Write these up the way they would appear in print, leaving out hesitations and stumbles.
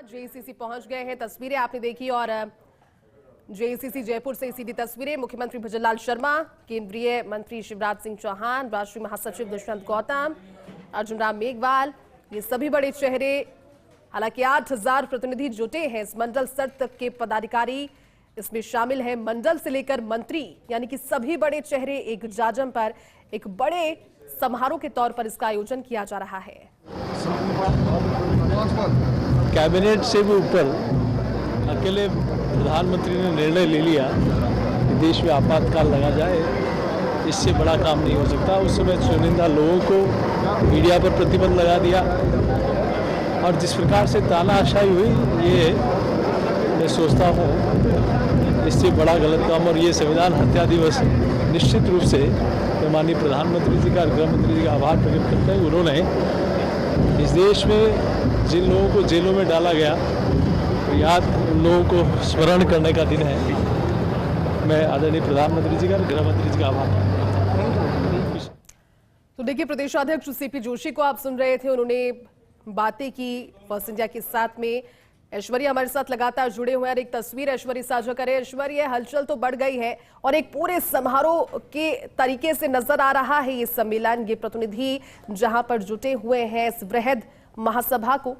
JECC पहुंच गए हैं, तस्वीरें आपने देखी। और जेईसीसी जयपुर से सीधी तस्वीरें। मुख्यमंत्री भजनलाल शर्मा, केंद्रीय मंत्री शिवराज सिंह चौहान, राष्ट्रीय महासचिव दुष्यंत गौतम, अर्जुन राम मेघवाल, ये सभी बड़े चेहरे। हालांकि 8000 प्रतिनिधि जुटे हैं। इस मंडल स्तर तक के पदाधिकारी इसमें शामिल हैं। मंडल से लेकर मंत्री, यानी कि सभी बड़े चेहरे एक जाजम पर एक बड़े समारोह के तौर पर इसका आयोजन किया जा रहा है। कैबिनेट से भी ऊपर अकेले प्रधानमंत्री ने निर्णय ले लिया कि देश में आपातकाल लगा जाए। इससे बड़ा काम नहीं हो सकता। उस समय चुनिंदा लोगों को मीडिया पर प्रतिबंध लगा दिया और जिस प्रकार से तानाशाही हुई, ये मैं सोचता हूँ इससे बड़ा गलत काम। और ये संविधान हत्या दिवस निश्चित रूप से माननीय प्रधानमंत्री जी का, गृह मंत्री जी का आभार प्रकट करते हैं। उन्होंने इस देश में जिन लोगों को जेलों में डाला गया, याद उन लोगों को स्मरण करने का दिन है। मैं आदरणीय प्रधानमंत्री जी का, गृह मंत्री जी का आभार। तो देखिए, प्रदेशाध्यक्ष सीपी जोशी को आप सुन रहे थे, उन्होंने बातें की फर्स्ट इंडिया के साथ में। ऐश्वर्या हमारे साथ लगातार जुड़े हुए हैं। एक तस्वीर ऐश्वर्या साझा करें। ऐश्वर्या, हलचल तो बढ़ गई है और एक पूरे समारोह के तरीके से नजर आ रहा है ये सम्मेलन, ये प्रतिनिधि जहां पर जुटे हुए हैं इस वृहद महासभा को।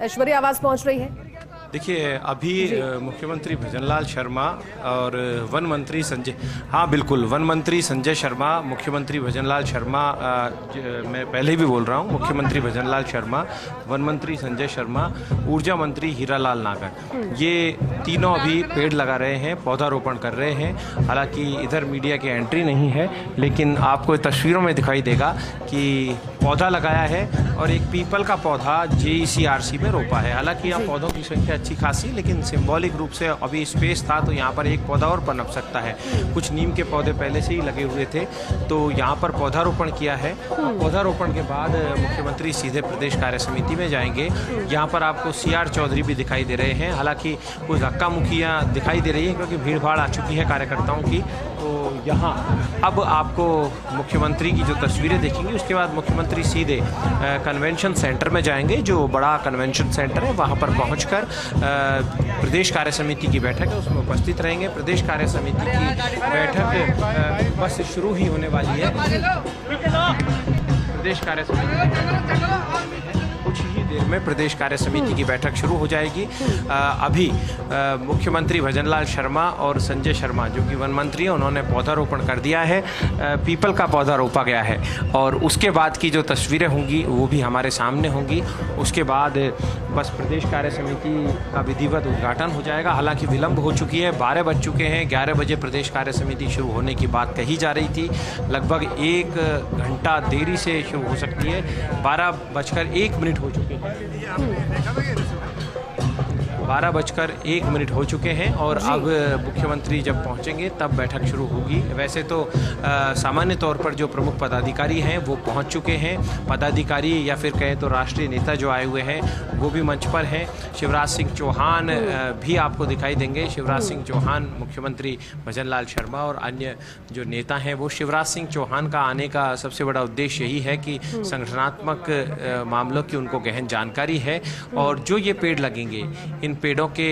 ऐश्वर्या, आवाज पहुंच रही है? देखिए, अभी मुख्यमंत्री भजनलाल शर्मा और वन मंत्री संजय, हाँ बिल्कुल, वन मंत्री संजय शर्मा, मुख्यमंत्री भजनलाल शर्मा, मैं पहले भी बोल रहा हूँ, मुख्यमंत्री भजनलाल शर्मा, वन मंत्री संजय शर्मा, ऊर्जा मंत्री हीरालाल नागर, ये तीनों अभी पेड़ लगा रहे हैं, पौधारोपण कर रहे हैं। हालांकि इधर मीडिया की एंट्री नहीं है, लेकिन आपको तस्वीरों में दिखाई देगा कि पौधा लगाया है और एक पीपल का पौधा जेईसीआरसी में रोपा है। हालांकि यहाँ पौधों की संख्या अच्छी खासी, लेकिन सिंबॉलिक रूप से अभी स्पेस था तो यहाँ पर एक पौधा और पनप सकता है। कुछ नीम के पौधे पहले से ही लगे हुए थे, तो यहाँ पर पौधारोपण किया है। पौधारोपण के बाद मुख्यमंत्री सीधे प्रदेश कार्य समिति में जाएंगे। यहाँ पर आपको CR चौधरी भी दिखाई दे रहे हैं। हालांकि कुछ धक्का मुक्कियाँ दिखाई दे रही है क्योंकि भीड़ भाड़ आ चुकी है कार्यकर्ताओं की। तो यहाँ अब आपको मुख्यमंत्री की जो तस्वीरें देखेंगी, उसके बाद मुख्यमंत्री सीधे कन्वेंशन सेंटर में जाएंगे, जो बड़ा कन्वेंशन सेंटर है। वहाँ पर पहुँचकर प्रदेश कार्य समिति की बैठक है, उसमें उपस्थित रहेंगे। प्रदेश कार्य समिति की बैठक बस शुरू ही होने वाली है। प्रदेश कार्य समिति कुछ ही देर में प्रदेश कार्य समिति की बैठक शुरू हो जाएगी। अभी मुख्यमंत्री भजनलाल शर्मा और संजय शर्मा, जो कि वन मंत्री हैं, उन्होंने पौधारोपण कर दिया है। पीपल का पौधा रोपा गया है और उसके बाद की जो तस्वीरें होंगी वो भी हमारे सामने होंगी। उसके बाद बस प्रदेश कार्य समिति का विधिवत उद्घाटन हो जाएगा। हालांकि विलंब हो चुकी है, 12 बज चुके हैं। 11 बजे प्रदेश कार्य समिति शुरू होने की बात कही जा रही थी। लगभग 1 घंटा देरी से शुरू हो सकती है। 12:01 हो चुके हैं। 12:01 हो चुके हैं और अब मुख्यमंत्री जब पहुंचेंगे तब बैठक शुरू होगी। वैसे तो सामान्य तौर पर जो प्रमुख पदाधिकारी हैं वो पहुंच चुके हैं। पदाधिकारी या फिर कहें तो राष्ट्रीय नेता जो आए हुए हैं वो भी मंच पर हैं। शिवराज सिंह चौहान भी आपको दिखाई देंगे। शिवराज सिंह चौहान, मुख्यमंत्री भजनलाल शर्मा और अन्य जो नेता हैं वो। शिवराज सिंह चौहान का आने का सबसे बड़ा उद्देश्य यही है कि संगठनात्मक मामलों की उनको गहन जानकारी है और जो ये पेड़ लगेंगे, इन पेड़ों के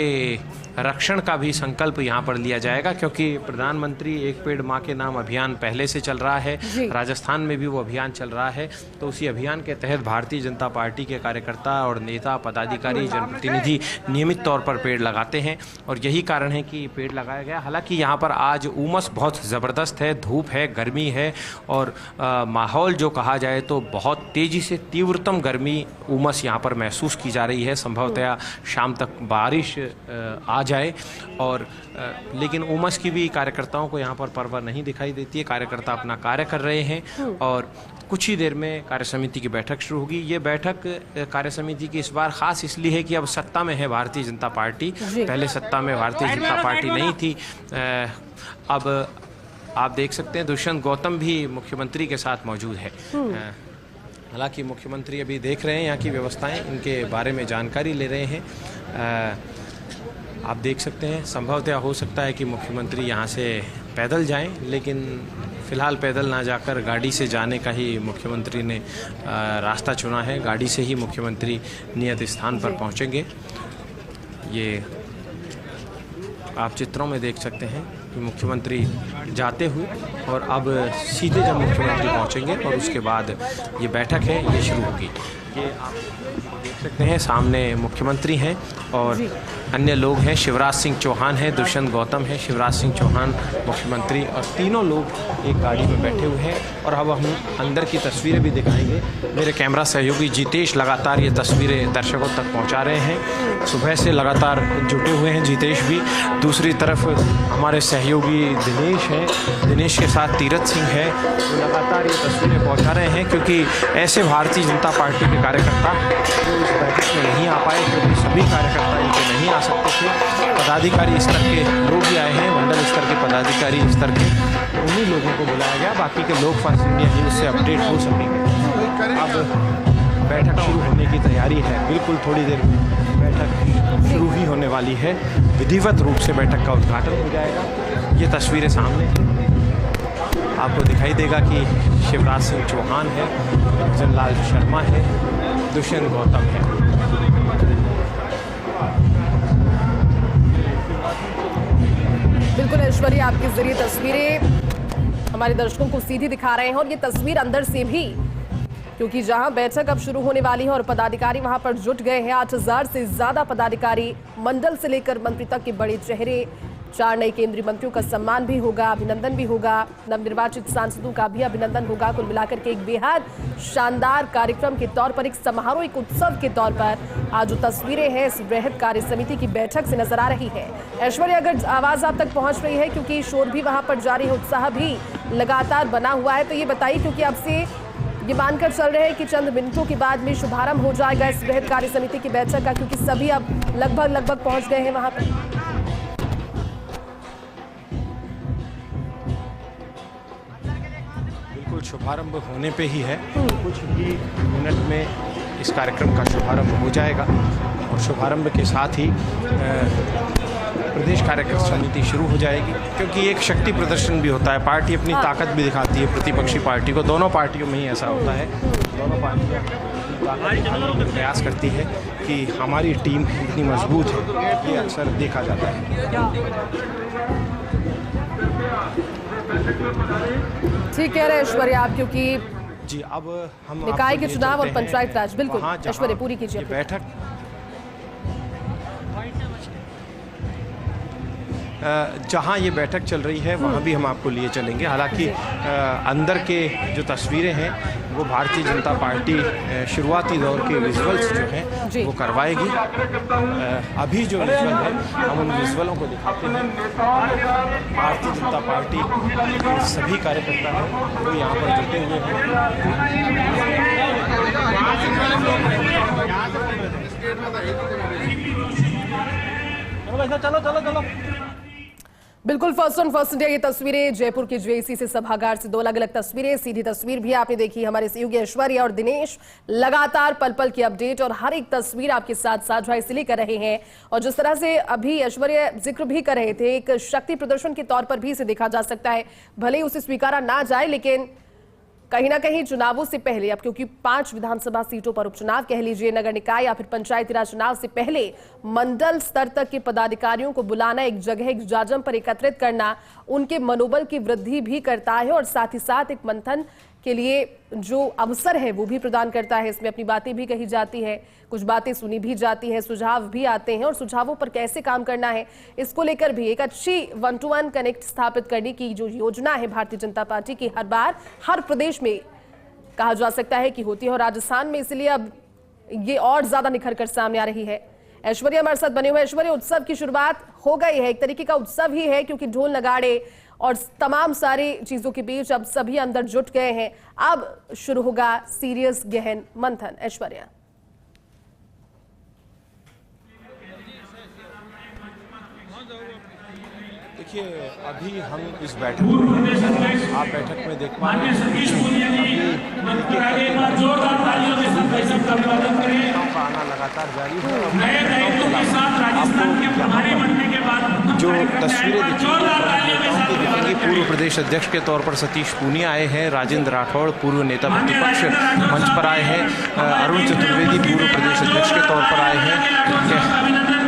रक्षण का भी संकल्प यहाँ पर लिया जाएगा, क्योंकि प्रधानमंत्री एक पेड़ माँ के नाम अभियान पहले से चल रहा है। राजस्थान में भी वो अभियान चल रहा है। तो उसी अभियान के तहत भारतीय जनता पार्टी के कार्यकर्ता और नेता, पदाधिकारी, जनप्रतिनिधि नियमित तौर पर पेड़ लगाते हैं और यही कारण है कि पेड़ लगाया गया। हालांकि यहाँ पर आज उमस बहुत ज़बरदस्त है, धूप है, गर्मी है और माहौल जो कहा जाए तो बहुत तेज़ी से तीव्रतम गर्मी, उमस यहाँ पर महसूस की जा रही है। संभवतः शाम तक बारिश आ जाए और लेकिन उमस की भी कार्यकर्ताओं को यहाँ पर परवाह नहीं दिखाई देती है। कार्यकर्ता अपना कार्य कर रहे हैं और कुछ ही देर में कार्य समिति की बैठक शुरू होगी। ये बैठक कार्य समिति की इस बार खास इसलिए है कि अब सत्ता में है भारतीय जनता पार्टी। पहले सत्ता में भारतीय जनता पार्टी नहीं थी। अब आप देख सकते हैं दुष्यंत गौतम भी मुख्यमंत्री के साथ मौजूद है। हालांकि मुख्यमंत्री अभी देख रहे हैं यहाँ की व्यवस्थाएं, इनके बारे में जानकारी ले रहे हैं। आप देख सकते हैं, संभवतः हो सकता है कि मुख्यमंत्री यहाँ से पैदल जाएं, लेकिन फिलहाल पैदल ना जाकर गाड़ी से जाने का ही मुख्यमंत्री ने रास्ता चुना है। गाड़ी से ही मुख्यमंत्री नियत स्थान पर पहुंचेंगे। ये आप चित्रों में देख सकते हैं कि मुख्यमंत्री जाते हुए और अब सीधे जब मुख्यमंत्री पहुंचेंगे और उसके बाद ये बैठक है ये शुरू होगी। ये आप देख सकते हैं सामने मुख्यमंत्री हैं और अन्य लोग हैं। शिवराज सिंह चौहान हैं, दुष्यंत गौतम हैं, शिवराज सिंह चौहान मुख्यमंत्री और तीनों लोग एक गाड़ी में बैठे हुए हैं। और अब हम अंदर की तस्वीरें भी दिखाएंगे। मेरे कैमरा सहयोगी जितेश लगातार ये तस्वीरें दर्शकों तक पहुंचा रहे हैं। सुबह से लगातार जुटे हुए हैं जितेश भी। दूसरी तरफ हमारे सहयोगी दिनेश हैं, दिनेश के साथ तीरथ सिंह है, वो लगातार ये तस्वीरें पहुँचा रहे हैं क्योंकि ऐसे भारतीय जनता पार्टी के कार्यकर्ता जो इस बैठक में नहीं आ पाए क्योंकि सभी कार्यकर्ता इनके नहीं आ सकते थे। पदाधिकारी स्तर के लोग भी आए हैं, मंडल स्तर के पदाधिकारी स्तर के, उन्हीं लोगों को बुलाया गया। बाकी के लोग फर्स्ट इंडिया न्यूज़ से अपडेट हो सकेंगे। अब बैठक शुरू होने की तैयारी है। बिल्कुल थोड़ी देर में बैठक शुरू ही होने वाली है। विधिवत रूप से बैठक का उद्घाटन हो जाएगा। ये तस्वीरें सामने आपको दिखाई देगा कि शिवराज सिंह चौहान है, भजनलाल शर्मा है, दुष्यंत गौतम है। बिल्कुल ऐश्वर्य, आपके जरिए तस्वीरें हमारे दर्शकों को सीधी दिखा रहे हैं और ये तस्वीर अंदर से भी, क्योंकि जहां बैठक अब शुरू होने वाली है और पदाधिकारी वहां पर जुट गए हैं। 8000 से ज्यादा पदाधिकारी, मंडल से लेकर मंत्री तक के बड़े चेहरे, 4 नए केंद्रीय मंत्रियों का सम्मान भी होगा, अभिनंदन भी होगा, नवनिर्वाचित सांसदों का भी अभिनंदन होगा। कुल मिलाकर के एक बेहद शानदार कार्यक्रम के तौर पर, एक समारोह, एक उत्सव के तौर पर आज जो तस्वीरें हैं इस वृहद कार्य समिति की बैठक से नजर आ रही है। ऐश्वर्या, अगर आवाज आप तक पहुंच रही है, क्योंकि शोर भी वहां पर जारी है, उत्साह भी लगातार बना हुआ है, तो ये बताइए, क्योंकि आपसे ये मानकर चल रहे हैं कि चंद मिनटों के बाद में शुभारंभ हो जाएगा इस वृहद कार्य समिति की बैठक का, क्योंकि सभी अब लगभग पहुंच गए हैं वहां पर। शुभारंभ होने पे ही है, कुछ ही मिनट में इस कार्यक्रम का शुभारंभ हो जाएगा और शुभारंभ के साथ ही प्रदेश कार्यक्रम समिति शुरू हो जाएगी। क्योंकि एक शक्ति प्रदर्शन भी होता है, पार्टी अपनी ताकत भी दिखाती है प्रतिपक्षी पार्टी को। दोनों पार्टियों में ही ऐसा होता है, दोनों पार्टियां प्रयास करती है कि हमारी टीम इतनी मजबूत है, ये अक्सर देखा जाता है। ठीक कह रहे हैं ऐश्वर्या आप, क्योंकि जी अब हम निकाय के चुनाव और पंचायत राज, बिल्कुल ऐश्वर्या पूरी कीजिए। बैठक जहाँ ये बैठक चल रही है वहाँ भी हम आपको लिए चलेंगे। हालांकि अंदर के जो तस्वीरें हैं वो भारतीय जनता पार्टी शुरुआती दौर के विजुअल्स जो हैं वो करवाएगी। अभी जो विजुअल है हम उन विजुअलों को दिखाते हैं। भारतीय जनता पार्टी के सभी कार्यकर्ता हैं वो यहाँ पर जुटे हुए हैं। चलो बिल्कुल फर्स्ट इंडिया ये तस्वीरें जयपुर के जेएसी से सभागार से, 2 अलग-अलग तस्वीरें। सीधी तस्वीर भी आपने देखी, हमारे सहयोगी ऐश्वर्या और दिनेश लगातार पल पल की अपडेट और हर एक तस्वीर आपके साथ साझा इसलिए कर रहे हैं। और जिस तरह से अभी ऐश्वर्या जिक्र भी कर रहे थे, एक शक्ति प्रदर्शन के तौर पर भी इसे देखा जा सकता है। भले ही उसे स्वीकारा ना जाए, लेकिन कहीं ना कहीं चुनावों से पहले, अब क्योंकि 5 विधानसभा सीटों पर उपचुनाव कह लीजिए, नगर निकाय या फिर पंचायती राज चुनाव से पहले मंडल स्तर तक के पदाधिकारियों को बुलाना, एक जगह एक जाजम पर एकत्रित करना, उनके मनोबल की वृद्धि भी करता है और साथ ही साथ एक मंथन के लिए जो अवसर है वो भी प्रदान करता है। इसमें अपनी बातें भी कही जाती है, कुछ बातें सुनी भी जाती है, सुझाव भी आते हैं और सुझावों पर कैसे काम करना है इसको लेकर भी एक अच्छी 1-to-1 कनेक्ट स्थापित करने की जो योजना है भारतीय जनता पार्टी की, हर बार हर प्रदेश में कहा जा सकता है कि होती है और राजस्थान में इसलिए अब ये और ज्यादा निखर कर सामने आ रही है। ऐश्वर्या हमारे साथ बने हुए। ऐश्वर्या, उत्सव की शुरुआत हो गई है, एक तरीके का उत्सव ही है, क्योंकि ढोल नगाड़े और तमाम सारी चीजों के बीच अब सभी अंदर जुट गए हैं। अब शुरू होगा सीरियस गहन मंथन। ऐश्वर्या, देखिए अभी हम इस बैठक में, आप बैठक में देख पा रहे हैं आना लगातार जारी है। आपको जो तस्वीरें दिखेंगी, पूर्व प्रदेश अध्यक्ष के तौर पर सतीश पूनिया आए हैं, राजेंद्र राठौड़ पूर्व नेता प्रतिपक्ष मंच पर आए हैं, अरुण चतुर्वेदी पूर्व प्रदेश अध्यक्ष के तौर पर आए हैं,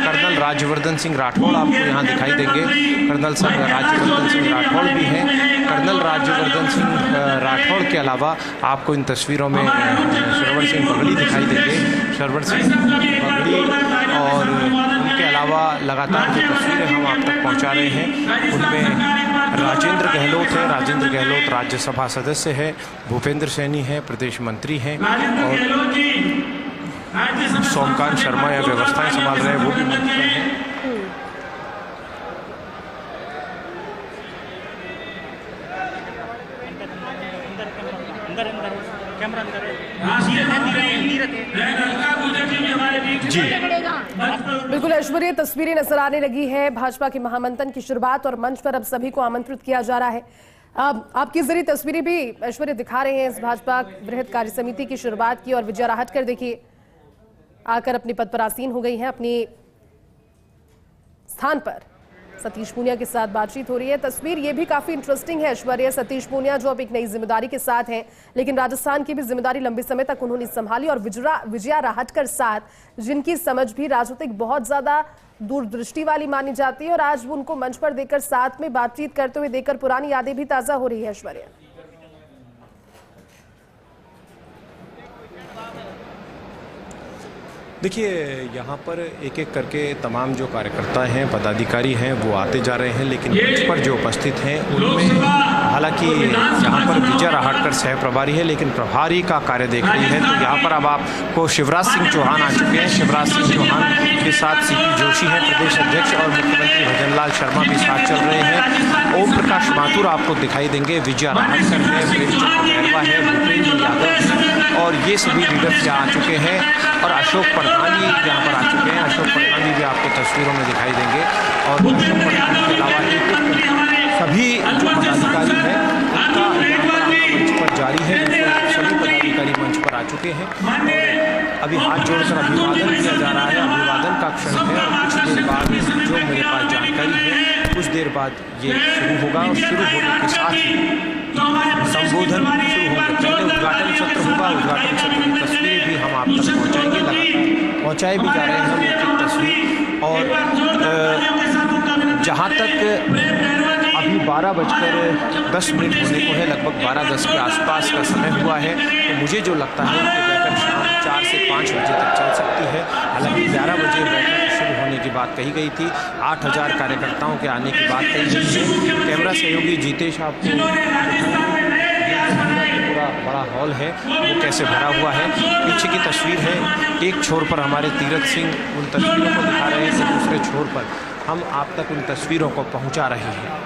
कर्नल राज्यवर्धन सिंह राठौड़ आपको यहाँ दिखाई देंगे, कर्नल राज्यवर्धन सिंह राठौड़ भी हैं। कर्नल राज्यवर्धन सिंह राठौड़ के अलावा आपको इन तस्वीरों में शरवण सिंह बगड़ी दिखाई देंगे, शरवण सिंह बगड़ी, और उनके अलावा लगातार जो तस्वीरें हम आप तक पहुँचा रहे हैं उनमें राजेंद्र गहलोत है, राजेंद्र गहलोत राज्यसभा सदस्य है, भूपेंद्र सैनी है, प्रदेश मंत्री हैं, और सोमकांत शर्मा या व्यवस्थाएं संभाल रहे हैं, वो भी मंच पर हैं। जी बिल्कुल ऐश्वर्य, तस्वीरें नजर आने लगी है भाजपा के महामंथन की शुरुआत, और मंच पर अब सभी को आमंत्रित किया जा रहा है। आपके जरिए तस्वीरें भी ऐश्वर्य दिखा रहे हैं इस भाजपा बृहद कार्य समिति की शुरुआत की, और विजया राहटकर देखिए आकर अपने पद पर आसीन हो गई हैं, अपने स्थान पर सतीश पूनिया के साथ बातचीत हो रही है। तस्वीर ये भी काफी इंटरेस्टिंग है ऐश्वर्या, सतीश पूनिया जो अब एक नई जिम्मेदारी के साथ हैं, लेकिन राजस्थान की भी जिम्मेदारी लंबे समय तक उन्होंने संभाली, और विजया राहटकर साथ जिनकी समझ भी राजनीतिक बहुत ज्यादा दूरदृष्टि वाली मानी जाती है, और आज उनको मंच पर देकर साथ में बातचीत करते हुए देखकर पुरानी यादें भी ताजा हो रही है ऐश्वर्या। देखिए, यहाँ पर एक एक करके तमाम जो कार्यकर्ता हैं, पदाधिकारी हैं, वो आते जा रहे हैं, लेकिन मंच पर जो उपस्थित हैं उनमें हालांकि यहाँ पर विजया राहटकर सह प्रभारी है, लेकिन प्रभारी का कार्य देख रही है। तो यहाँ पर अब आपको शिवराज सिंह चौहान आ चुके हैं, शिवराज सिंह चौहान के साथ सीपी जोशी हैं प्रदेश अध्यक्ष, और मुख्यमंत्री भजनलाल शर्मा भी साथ चल रहे हैं। ओम प्रकाश माथुर आपको दिखाई देंगे, विजया राहटकर है, मेहरवा है, भूपेंद्र यादव है, और ये सभी लीडर्स यहाँ आ चुके हैं, और अशोक प्रधानी यहाँ पर आ चुके हैं। अशोक प्रधानी भी आपको तस्वीरों में दिखाई देंगे, और अशोक प्रधानी के अलावा सभी जो पदाधिकारी हैं उनका मंच पर जारी है। सभी पदाधिकारी मंच पर आ चुके हैं, और अभी हाथ जोड़कर अभिवादन किया जा रहा है। अभिवादन का क्षण है, और कुछ देर बाद जो मेरे पास जानकारी है कुछ देर बाद ये शुरू होगा, और शुरू होने के साथ ही संबोधन शुरू होंगे। पहले उद्घाटन सत्र होगा, उद्घाटन सत्र की तस्वीरें भी हम आप तक पहुँचाएंगे, लगातार पहुँचाए भी जा रहे हैं हम एक तस्वीर। और जहाँ तक अभी 12:10 होने को है, लगभग 12:10 के आसपास का समय हुआ है, तो मुझे जो लगता है कि बैठक शाम 4 से 5 बजे तक चल सकती है। हालांकि 11 बजे बैठक शुरू होने की बात कही गई थी, 8000 कार्यकर्ताओं के आने की बात कही गई है। कैमरा सहयोगी जीतेश आपको पूरा बड़ा हॉल है वो कैसे भरा हुआ है, पीछे की तस्वीर है। एक छोर पर हमारे तीरथ सिंह उन तस्वीरों को दिखा रहे हैं, तो दूसरे छोर पर हम आप तक उन तस्वीरों को पहुंचा रहे हैं।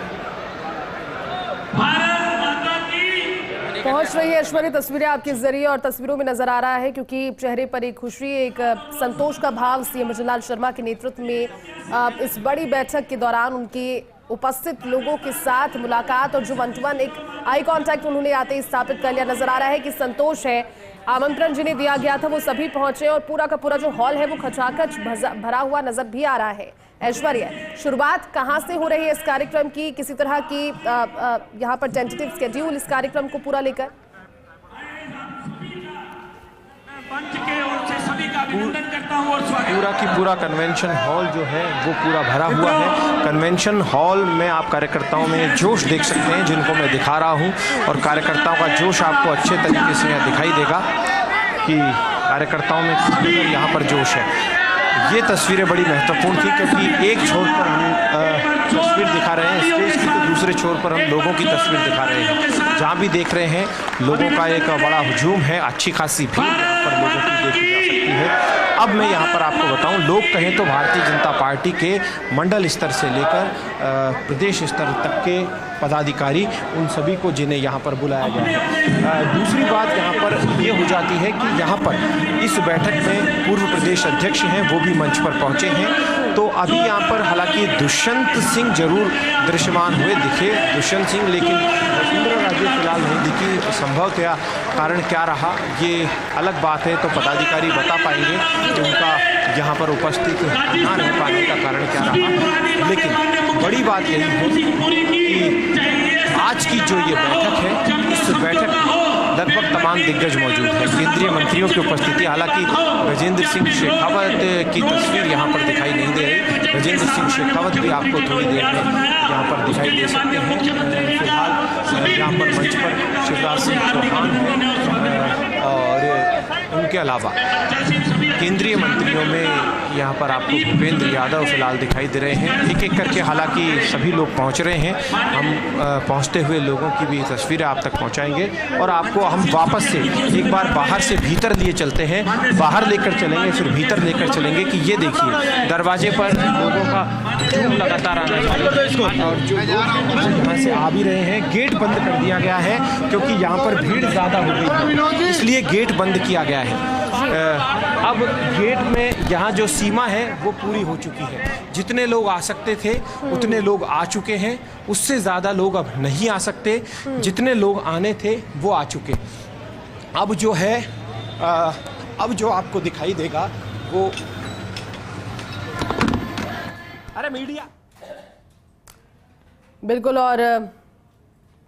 पहुंच रही है ऐश्वर्या तस्वीरें आपके जरिए, और तस्वीरों में नजर आ रहा है क्योंकि चेहरे पर एक खुशी, एक संतोष का भाव सीएम भजनलाल शर्मा के नेतृत्व में इस बड़ी बैठक के दौरान उनके उपस्थित लोगों के साथ मुलाकात, और जो वन टू वन एक आई कांटेक्ट उन्होंने आते ही स्थापित कर लिया। नजर आ रहा है कि संतोष है, आमंत्रण जिन्हें दिया गया था वो सभी पहुंचे, और पूरा का पूरा जो हॉल है वो खचाखच भरा हुआ नजर भी आ रहा है। ऐश्वर्या, शुरुआत कहां से हो रही है इस कार्यक्रम की, किसी तरह की यहां पर टेंटेटिव स्केड्यूल इस कार्यक्रम को पूरा लेकर? पूरा की पूरा कन्वेंशन हॉल जो है वो पूरा भरा हुआ है। कन्वेंशन हॉल में आप कार्यकर्ताओं में जोश देख सकते हैं, जिनको मैं दिखा रहा हूं, और कार्यकर्ताओं का जोश आपको अच्छे तरीके से यहाँ दिखाई देगा कि कार्यकर्ताओं में यहाँ पर जोश है। ये तस्वीरें बड़ी महत्वपूर्ण थी, क्योंकि एक छोर पर हम तस्वीर दिखा रहे हैं स्टेज की, तो दूसरे छोर पर हम लोगों की तस्वीर दिखा रहे हैं। जहाँ भी देख रहे हैं लोगों का एक बड़ा हुजूम है, अच्छी खासी भीड़ यहाँ पर लोगों की देखी जा सकती है। अब मैं यहाँ पर आपको बताऊं, लोग कहें तो भारतीय जनता पार्टी के मंडल स्तर से लेकर प्रदेश स्तर तक के पदाधिकारी, उन सभी को जिन्हें यहाँ पर बुलाया गया है। दूसरी बात यहाँ पर ये हो जाती है कि यहाँ पर इस बैठक में पूर्व प्रदेश अध्यक्ष हैं, वो भी मंच पर पहुँचे हैं, तो अभी यहाँ पर हालांकि दुष्यंत सिंह जरूर दृश्यमान हुए दिखे, दुष्यंत सिंह, लेकिन वसुंधरा राजे फिलहाल नहीं दिखी। संभवतया कारण क्या रहा ये अलग बात है, तो पदाधिकारी बता पाएंगे कि उनका यहाँ पर उपस्थित ना रह पाने का कारण क्या रहा। लेकिन बड़ी बात यही है कि आज की जो ये बैठक है, इस बैठक में लगभग तमाम दिग्गज मौजूद हैं, केंद्रीय मंत्रियों की उपस्थिति। हालांकि गजेंद्र सिंह शेखावत की तस्वीर यहाँ पर दिखाई नहीं दे रही। गजेंद्र सिंह शेखावत भी आपको थोड़ी देर में यहाँ पर दिखाई दे सकते हैं। फिलहाल यहाँ पर मंच पर शिवराज सिंह चौहान हैं और उनके अलावा केंद्रीय मंत्रियों में यहाँ पर आपको भूपेंद्र यादव फिलहाल दिखाई दे रहे हैं। एक एक करके हालांकि सभी लोग पहुँच रहे हैं। हम पहुँचते हुए लोगों की भी तस्वीरें आप तक पहुँचाएंगे और आपको हम वापस से एक बार बाहर से भीतर लिए चलते हैं, बाहर लेकर चलेंगे, फिर भीतर लेकर चलेंगे कि ये देखिए दरवाजे पर लोगों का हुजूम लगातार आना है और जो यहाँ से आ भी रहे हैं। गेट बंद कर दिया गया है क्योंकि यहाँ पर भीड़ ज़्यादा हो गई है, इसलिए गेट बंद किया गया है। अब गेट में यहाँ जो सीमा है वो पूरी हो चुकी है। जितने लोग आ सकते थे उतने लोग आ चुके हैं, उससे ज़्यादा लोग अब नहीं आ सकते। जितने लोग आने थे वो आ चुके। अब जो है अब जो आपको दिखाई देगा वो, अरे मीडिया बिल्कुल। और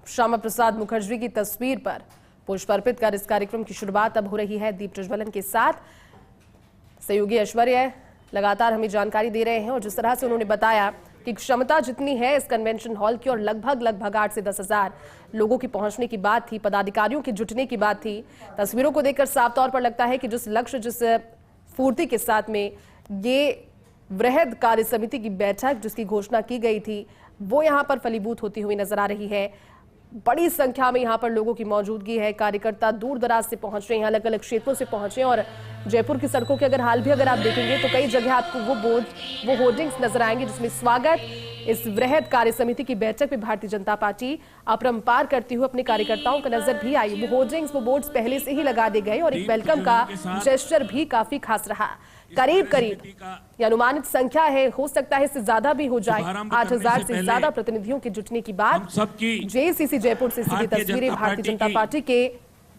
श्यामा प्रसाद मुखर्जी की तस्वीर पर पुष्प अर्पित कर इस कार्यक्रम की शुरुआत अब हो रही है दीप प्रज्वलन के साथ। सहयोगी ऐश्वर्या लगातार हमें जानकारी दे रहे हैं और जिस तरह से उन्होंने बताया कि क्षमता जितनी है इस कन्वेंशन हॉल की और लगभग 8 से 10 हज़ार लोगों की पहुंचने की बात थी, पदाधिकारियों के जुटने की बात थी। तस्वीरों को देखकर साफ तौर पर लगता है कि जिस लक्ष्य, जिस फूर्ति के साथ में ये वृहद कार्य समिति की बैठक जिसकी घोषणा की गई थी वो यहाँ पर फलीभूत होती हुई नजर आ रही है। बड़ी संख्या में यहाँ पर लोगों की मौजूदगी है। कार्यकर्ता दूर दराज से पहुंच रहे हैं, अलग अलग क्षेत्रों से पहुंच रहे हैं और जयपुर की सड़कों के हाल भी अगर आप देखेंगे तो कई जगह आपको वो होर्डिंग्स नजर आएंगे जिसमें स्वागत इस वृहद कार्य समिति की बैठक में भारतीय जनता पार्टी अपरंपार करती हुई अपने कार्यकर्ताओं का नजर भी आई। वो होर्डिंग्स, वो बोर्ड्स पहले से ही लगा दिए गए और एक वेलकम का जेस्चर भी काफी खास रहा। करीब ये अनुमानित संख्या है, हो सकता है इससे ज्यादा भी हो जाए। 8,000 से ज्यादा प्रतिनिधियों के जुटने की बात। जेसीसी जयपुर से सीधी तस्वीरें भारतीय जनता पार्टी के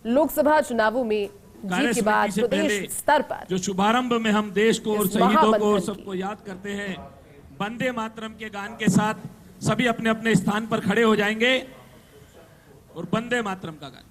लोकसभा चुनावों में जीत के बाद प्रदेश स्तर पर जो शुभारंभ में हम देश को और शहीदों को और सबको याद करते हैं, वंदे मातरम के गान के साथ सभी अपने अपने स्थान पर खड़े हो जाएंगे और वंदे मातरम का गान।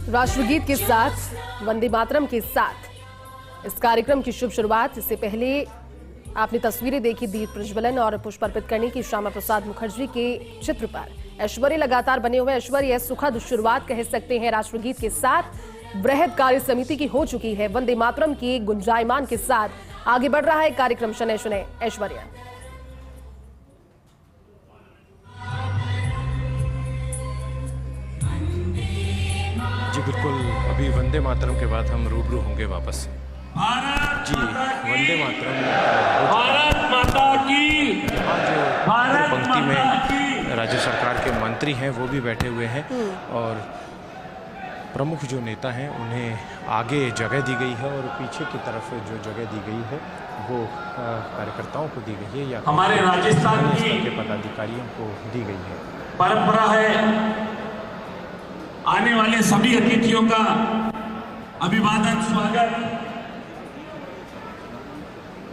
राष्ट्रगीत के साथ, वंदे मातरम के साथ इस कार्यक्रम की शुभ शुरुआत। इससे पहले आपने तस्वीरें देखी दीप प्रज्वलन और पुष्प अर्पित करने की श्यामा प्रसाद मुखर्जी के चित्र पर। ऐश्वर्य लगातार बने हुए। ऐश्वर्य सुखद शुरुआत कह सकते हैं राष्ट्रगीत के साथ। वृहद कार्य समिति की हो चुकी है। वंदे मातरम की गुंजायमान के साथ आगे बढ़ रहा है कार्यक्रम। शनय शनय ऐश्वर्या। जी बिल्कुल, अभी वंदे मातरम के बाद हम रूबरू होंगे वापस से। जी वंदे मातरम, भारत माता की, यहाँ जो पंक्ति में राज्य सरकार के मंत्री हैं वो भी बैठे हुए हैं और प्रमुख जो नेता हैं उन्हें आगे जगह दी गई है और पीछे की तरफ जो जगह दी गई है वो कार्यकर्ताओं को दी गई है या हमारे राजस्थान के पदाधिकारियों को दी गई है। परंपरा है आने वाले सभी अतिथियों का अभिवादन, स्वागत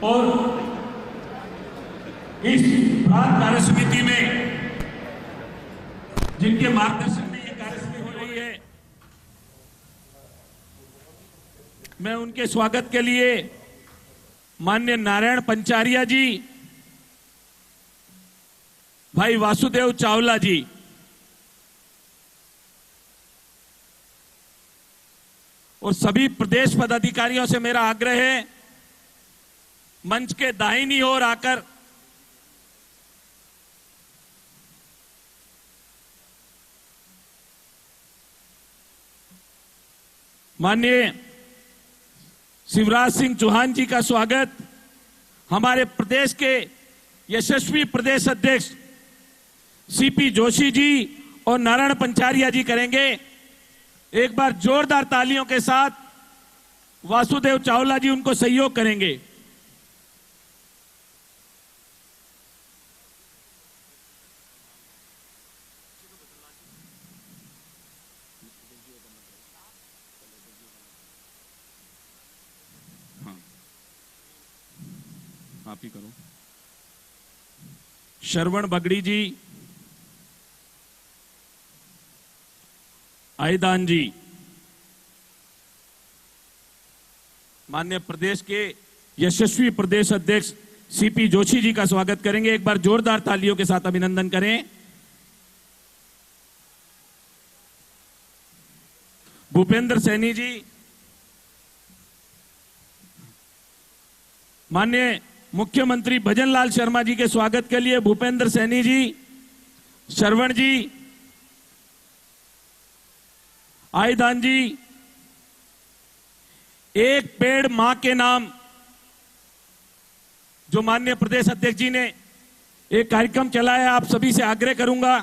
और इस प्रांत कार्य समिति में जिनके मार्गदर्शन में ये कार्य समिति हो रही है, मैं उनके स्वागत के लिए माननीय नारायण पंचारिया जी, भाई वासुदेव चावला जी, और सभी प्रदेश पदाधिकारियों से मेरा आग्रह है मंच के दाहिनी ओर आकर माननीय शिवराज सिंह चौहान जी का स्वागत हमारे प्रदेश के यशस्वी प्रदेश अध्यक्ष सीपी जोशी जी और नारायण पंचारिया जी करेंगे। एक बार जोरदार तालियों के साथ वासुदेव चावला जी उनको सहयोग करेंगे। आप ही करो। श्रवण बगड़ी जी, आईदान जी, माननीय प्रदेश के यशस्वी प्रदेश अध्यक्ष सीपी जोशी जी का स्वागत करेंगे। एक बार जोरदार तालियों के साथ अभिनंदन करें। भूपेंद्र सैनी जी, माननीय मुख्यमंत्री भजनलाल शर्मा जी के स्वागत के लिए भूपेंद्र सैनी जी, श्रवण जी, आईदान जी, एक पेड़ मां के नाम जो माननीय प्रदेश अध्यक्ष जी ने एक कार्यक्रम चलाया, आप सभी से आग्रह करूंगा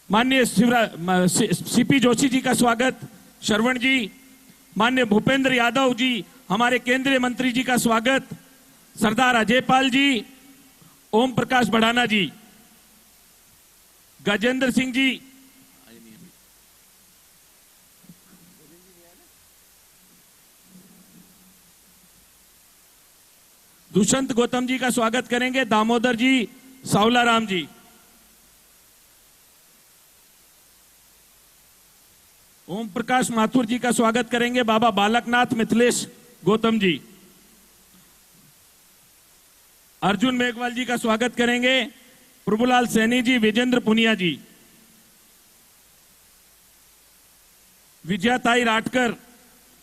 माननीय सीपी जोशी जी का स्वागत, श्रवण जी, माननीय भूपेंद्र यादव जी, हमारे केंद्रीय मंत्री जी का स्वागत, सरदार अजयपाल जी, ओम प्रकाश बढ़ाना जी, गजेंद्र सिंह जी, दुष्यंत गौतम जी का स्वागत करेंगे, दामोदर जी, सावलाराम जी, ओम प्रकाश माथुर जी का स्वागत करेंगे, बाबा बालकनाथ मिथिलेश गौतम जी, अर्जुन मेघवाल जी का स्वागत करेंगे, प्रभुलाल सैनी जी, विजेंद्र पुनिया जी, विजयाताई राठकर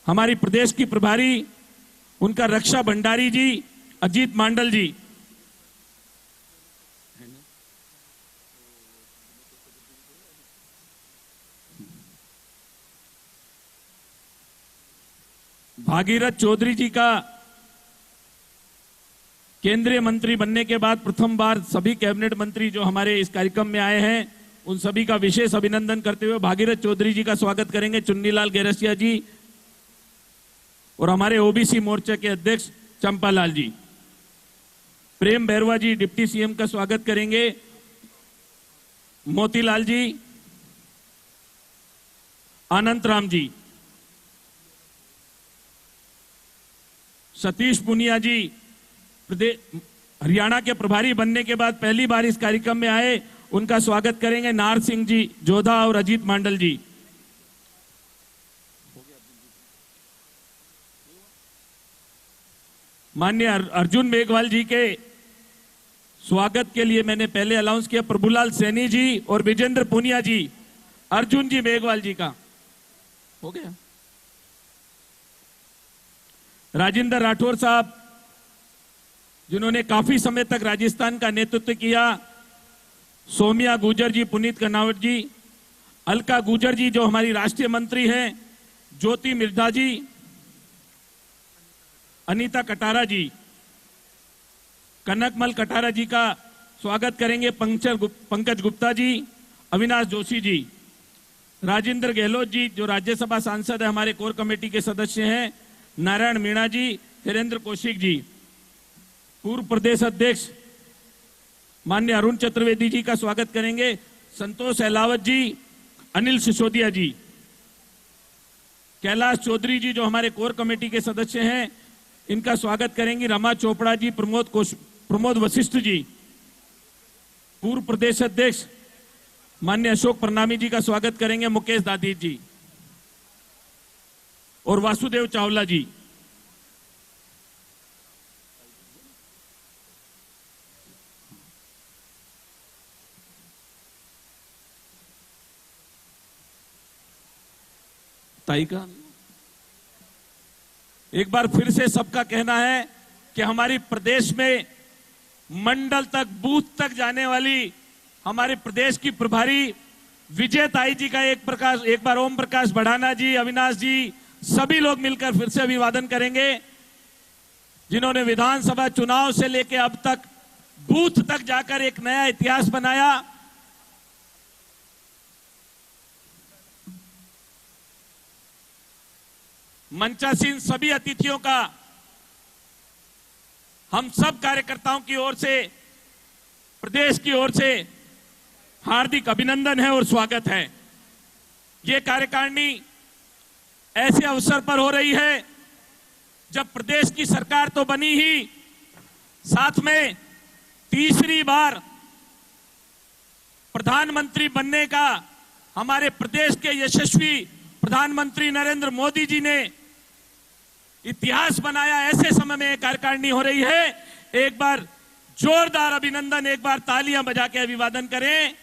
हमारी प्रदेश की प्रभारी, उनका रक्षा भंडारी जी, अजीत मांडल जी, भागीरथ चौधरी जी का केंद्रीय मंत्री बनने के बाद प्रथम बार सभी कैबिनेट मंत्री जो हमारे इस कार्यक्रम में आए हैं उन सभी का विशेष अभिनंदन करते हुए भागीरथ चौधरी जी का स्वागत करेंगे, चुन्नीलाल गेरसिया जी और हमारे ओबीसी मोर्चा के अध्यक्ष चंपालाल जी, प्रेम बैरवा जी डिप्टी सीएम का स्वागत करेंगे, मोतीलाल जी, अनंत राम जी, सतीश पुनिया जी हरियाणा के प्रभारी बनने के बाद पहली बार इस कार्यक्रम में आए, उनका स्वागत करेंगे, नार सिंह जी जोधा और अजीत मांडल जी, माननीय अर्जुन मेघवाल जी के स्वागत के लिए मैंने पहले अनाउंस किया, प्रभुलाल सैनी जी और विजेंद्र पुनिया जी, अर्जुन जी मेघवाल जी का हो गया। राजेंद्र राठौर साहब जिन्होंने काफी समय तक राजस्थान का नेतृत्व किया, सोमिया गुजर जी, पुनीत कर्नावट जी, अलका गुजर जी जो हमारी राष्ट्रीय मंत्री हैं, ज्योति मिर्धा जी, अनीता कटारा जी, कनकमल कटारा जी का स्वागत करेंगे, पंकज गुप्ता जी, अविनाश जोशी जी, राजेंद्र गहलोत जी जो राज्यसभा सांसद है, हमारे कोर कमेटी के सदस्य हैं, नारायण मीणा जी, हिरेंद्र कौशिक जी, पूर्व प्रदेश अध्यक्ष माननीय अरुण चतुर्वेदी जी का स्वागत करेंगे, संतोष अहलावत जी, अनिल सिसोदिया जी, कैलाश चौधरी जी जो हमारे कोर कमेटी के सदस्य हैं, इनका स्वागत करेंगी, रमा चोपड़ा जी, प्रमोद वशिष्ठ जी, पूर्व प्रदेश अध्यक्ष माननीय अशोक प्रणामी जी का स्वागत करेंगे, मुकेश दादी जी और वासुदेव चावला जी, ताई का एक बार फिर से सबका कहना है कि हमारी प्रदेश में मंडल तक, बूथ तक जाने वाली हमारे प्रदेश की प्रभारी विजय ताई जी का एक बार ओम प्रकाश बढ़ाना जी, अविनाश जी, सभी लोग मिलकर फिर से अभिवादन करेंगे, जिन्होंने विधानसभा चुनाव से लेकर अब तक बूथ तक जाकर एक नया इतिहास बनाया। मंचासीन सभी अतिथियों का हम सब कार्यकर्ताओं की ओर से, प्रदेश की ओर से हार्दिक अभिनंदन है और स्वागत है। ये कार्यकारिणी ऐसे अवसर पर हो रही है जब प्रदेश की सरकार तो बनी ही, साथ में तीसरी बार प्रधानमंत्री बनने का हमारे प्रदेश के यशस्वी प्रधानमंत्री नरेंद्र मोदी जी ने इतिहास बनाया। ऐसे समय में कार्यकारिणी हो रही है। एक बार जोरदार अभिनंदन, एक बार तालियां बजा के अभिवादन करें।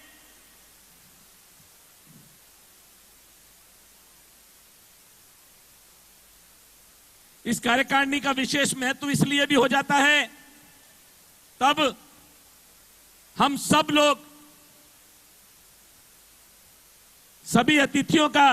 इस कार्यकारिणी का विशेष महत्व इसलिए भी हो जाता है तब हम सब लोग, सभी अतिथियों का